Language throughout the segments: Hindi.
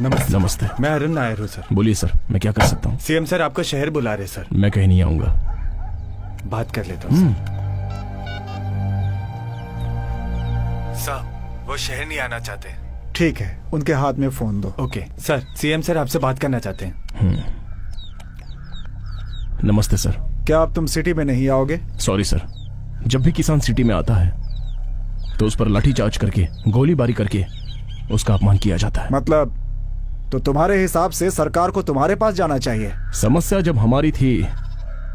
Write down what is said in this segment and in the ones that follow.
नमस्ते। नमस्ते। मैं अरुण नायर हूँ सर। बोलिए सर, मैं क्या कर सकता हूँ? सीएम सर आपको शहर बुला रहे सर। मैं कहीं नहीं आऊंगा। बात कर लेता हूँ सर। वो शहर नहीं आना चाहते। ठीक है, उनके हाथ में फोन दो। ओके सर, सीएम सर आपसे बात करना चाहते हैं। नमस्ते सर। क्या अब तुम सिटी में नहीं आओगे? सॉरी सर, जब भी किसान सिटी में आता है तो उस पर लाठीचार्ज करके, गोलीबारी करके उसका अपमान किया जाता है। मतलब तो तुम्हारे हिसाब से सरकार को तुम्हारे पास जाना चाहिए। समस्या जब हमारी थी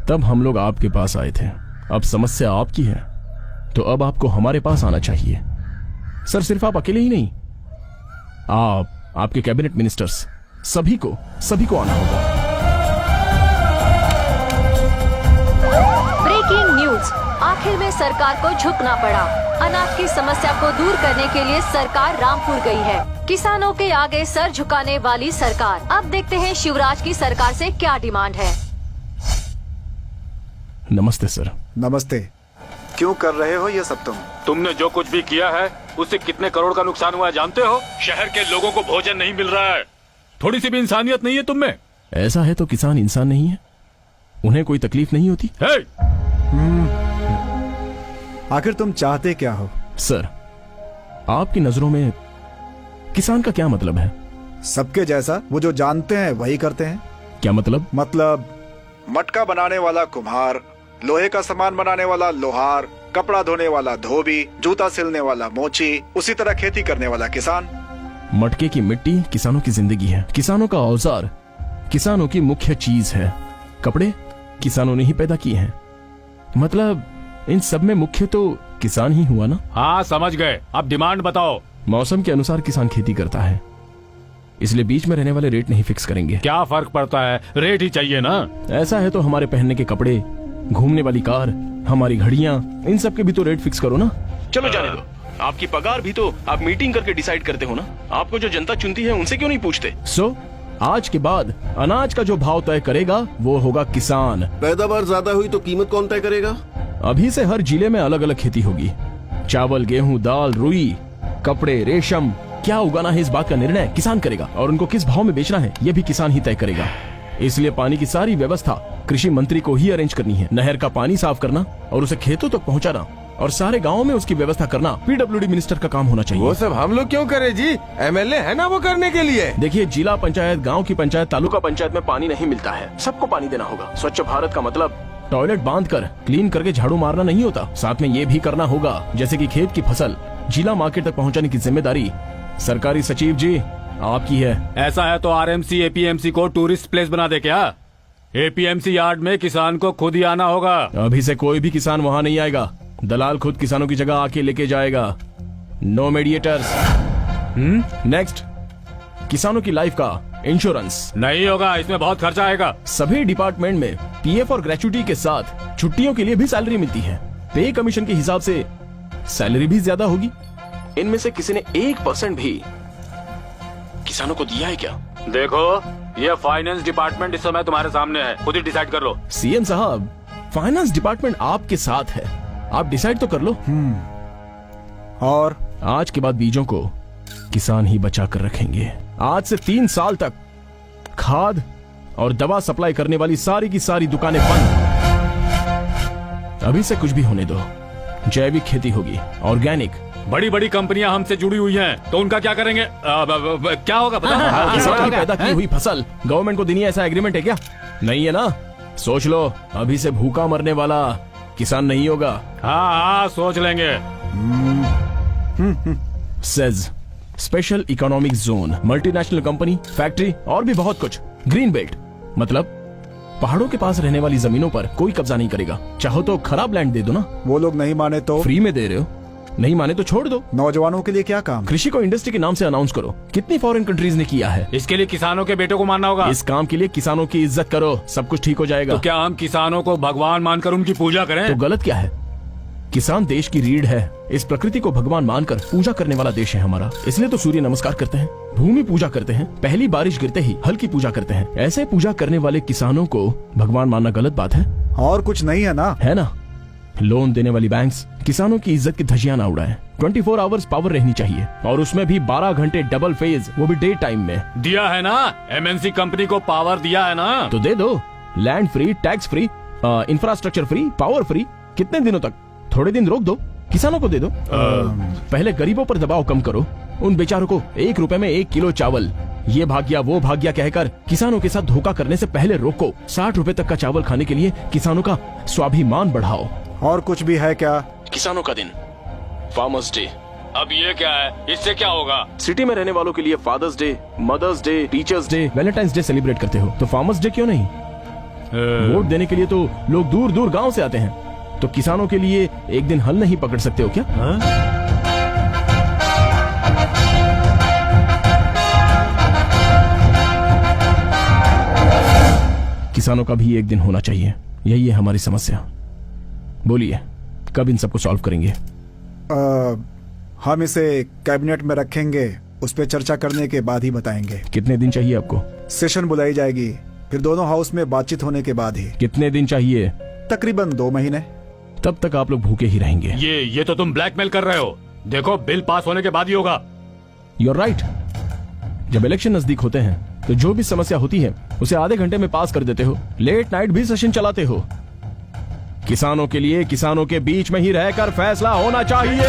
तब हम लोग आपके पास आए थे। अब समस्या आपकी है तो अब आपको हमारे पास आना चाहिए। सर, सिर्फ आप अकेले ही नहीं, आपके कैबिनेट मिनिस्टर्स, सभी को आना होगा। Breaking news. आखिर में सरकार को झुकना पड़ा। अनाज की समस्या को दूर करने के लिए सरकार रामपुर गई है। किसानों के आगे सर झुकाने वाली सरकार। अब देखते हैं शिवराज की सरकार से क्या डिमांड है। नमस्ते सर। नमस्ते। क्यों कर रहे हो ये सब तुमने जो कुछ भी किया है उससे कितने करोड़ का नुकसान हुआ है जानते हो? शहर के लोगों को भोजन नहीं मिल रहा है। थोड़ी सी भी इंसानियत नहीं है तुम में। ऐसा है तो किसान इंसान नहीं है? उन्हें कोई तकलीफ नहीं होती? आखिर तुम चाहते क्या हो? सर, आपकी नजरों में किसान का क्या मतलब है? सबके जैसा। वो जो जानते हैं वही करते हैं। क्या मतलब? मतलब मटका बनाने वाला कुम्हार, लोहे का सामान बनाने वाला लोहार, कपड़ा धोने वाला धोबी, जूता सिलने वाला मोची, उसी तरह खेती करने वाला किसान। मटके की मिट्टी किसानों की जिंदगी है। किसानों का औजार किसानों की मुख्य चीज है। कपड़े किसानों ने ही पैदा किए हैं। मतलब इन सब में मुख्य तो किसान ही हुआ ना? हाँ, समझ गए। अब डिमांड बताओ। मौसम के अनुसार किसान खेती करता है, इसलिए बीच में रहने वाले रेट नहीं फिक्स करेंगे। क्या फर्क पड़ता है, रेट ही चाहिए ना। ऐसा है तो हमारे पहनने के कपड़े, घूमने वाली कार, हमारी घड़ियां, इन सब के भी तो रेट फिक्स करो ना। चलो जाने दो, आपकी पगार भी तो आप मीटिंग करके डिसाइड करते हो ना। आपको जो जनता चुनती है उनसे क्यों नहीं पूछते? आज के बाद अनाज का जो भाव तय करेगा वो होगा किसान। पैदावार ज्यादा हुई तो कीमत कौन तय करेगा? अभी से हर जिले में अलग अलग खेती होगी। चावल, गेहूं, दाल, रुई, कपड़े, रेशम, क्या उगाना है इस बात का निर्णय किसान करेगा, और उनको किस भाव में बेचना है ये भी किसान ही तय करेगा। इसलिए पानी की सारी व्यवस्था कृषि मंत्री को ही अरेंज करनी है। नहर का पानी साफ करना और उसे खेतों तक पहुंचाना और सारे गांवों में उसकी व्यवस्था करना पीडब्ल्यूडी मिनिस्टर का काम होना चाहिए। वो सब हम लोग क्यों करें जी? एमएलए है ना वो करने के लिए। देखिए, जिला पंचायत, गांव की पंचायत, तालुका पंचायत में पानी नहीं मिलता है। सबको पानी देना होगा। स्वच्छ भारत का मतलब टॉयलेट बांध कर क्लीन करके झाड़ू मारना नहीं होता। साथ में ये भी करना होगा जैसे कि खेत की फसल जिला मार्केट तक पहुंचाने की जिम्मेदारी सरकारी सचिव जी आपकी है। ऐसा है तो आरएमसी एपीएमसी को टूरिस्ट प्लेस बना दे क्या? एपीएमसी यार्ड में किसान को खुद ही आना होगा। अभी से कोई भी किसान वहाँ नहीं आएगा। दलाल खुद किसानों की जगह आके लेके जाएगा। No mediators. नेक्स्ट, किसानों की लाइफ का इंश्योरेंस नहीं होगा, इसमें बहुत खर्चा आएगा। सभी डिपार्टमेंट में पीएफ और ग्रेच्युटी के साथ छुट्टियों के लिए भी सैलरी मिलती है। पे कमीशन के हिसाब से सैलरी भी ज्यादा होगी। इनमें से किसी ने 1% भी किसानों को दिया है क्या? देखो, ये फाइनेंस डिपार्टमेंट इस समय तुम्हारे सामने है, खुद ही डिसाइड कर लो। सीएम साहब, फाइनेंस डिपार्टमेंट आपके साथ है, आप डिसाइड तो कर लो। और आज के बाद बीजों को किसान ही बचा कर रखेंगे। आज से 3 साल तक खाद और दवा सप्लाई करने वाली सारी की सारी दुकानें बंद। अभी से कुछ भी होने दो। जैविक खेती होगी, ऑर्गेनिक। बड़ी बड़ी कंपनियां हमसे जुड़ी हुई हैं, तो उनका क्या करेंगे? क्या होगा पता? किसान की पैदा की हुई फसल गवर्नमेंट को देनी है, ऐसा एग्रीमेंट है क्या? नहीं है ना? सोच लो, अभी से भूखा मरने वाला किसान नहीं होगा। हाँ, सोच लेंगे। Says special economic zone, multinational company, factory और भी बहुत कुछ। ग्रीन बेल्ट मतलब पहाड़ों के पास रहने वाली जमीनों पर कोई कब्जा नहीं करेगा। चाहो तो खराब लैंड दे दो ना। वो लोग नहीं माने तो? फ्री में दे रहे हो, नहीं माने तो छोड़ दो। नौजवानों के लिए क्या काम? कृषि को इंडस्ट्री के नाम से अनाउंस करो। कितनी फॉरेन कंट्रीज ने किया है। इसके लिए किसानों के बेटों को मानना होगा। इस काम के लिए किसानों की इज्जत करो, सब कुछ ठीक हो जाएगा। तो क्या हम किसानों को भगवान मानकर उनकी पूजा करें? तो गलत क्या है? किसान देश की रीढ़ है। इस प्रकृति को भगवान मानकर पूजा करने वाला देश है हमारा। इसलिए तो सूर्य नमस्कार करते हैं, भूमि पूजा करते हैं, पहली बारिश गिरते ही हल की पूजा करते हैं। ऐसे पूजा करने वाले किसानों को भगवान मानना गलत बात है? और कुछ नहीं है ना? है ना? लोन देने वाली बैंक्स किसानों की इज्जत की धज्जियां ना उड़ाएं। 24 आवर्स पावर रहनी चाहिए और उसमें भी 12 घंटे डबल फेज, वो भी डे टाइम में। दिया है ना, एमएनसी कंपनी को पावर दिया है ना, तो दे दो। Land free, tax free, infrastructure free, power free. कितने दिनों तक? थोड़े दिन रोक दो, किसानों को दे दो। पहले गरीबों पर दबाव कम करो। उन बेचारों को 1 रुपए में 1 किलो चावल, ये भाग्या वो भाग्या कहकर किसानों के साथ धोखा करने से पहले रोको। 60 रुपए तक का चावल खाने के लिए किसानों का स्वाभिमान बढ़ाओ। और कुछ भी है क्या? किसानों का दिन, फार्मर्स डे। अब ये क्या है, इससे क्या होगा? सिटी में रहने वालों के लिए father's day, mother's day, teachers day, valentine's day celebrate करते हो, तो फार्मर्स डे क्यों नहीं? वोट देने के लिए तो लोग दूर दूर गांव से आते हैं, तो किसानों के लिए एक दिन हल नहीं पकड़ सकते हो क्या? किसानों का भी एक दिन होना चाहिए। यही है हमारी समस्या। बोलिए, कब इन सबको सॉल्व करेंगे? हम इसे कैबिनेट में रखेंगे, उस पर चर्चा करने के बाद ही बताएंगे। कितने दिन चाहिए आपको? सेशन बुलाई जाएगी, फिर दोनों हाउस में बातचीत होने के बाद ही। कितने दिन चाहिए? तकरीबन 2 महीने। तब तक आप लोग भूखे ही रहेंगे। ये तो तुम ब्लैकमेल कर रहे हो। देखो, बिल पास होने के बाद ही होगा। You're right। जब इलेक्शन नजदीक होते हैं तो जो भी समस्या होती है उसे आधे घंटे में पास कर देते हो। लेट नाइट भी सेशन चलाते हो। किसानों के लिए किसानों के बीच में ही रहकर फैसला होना चाहिए।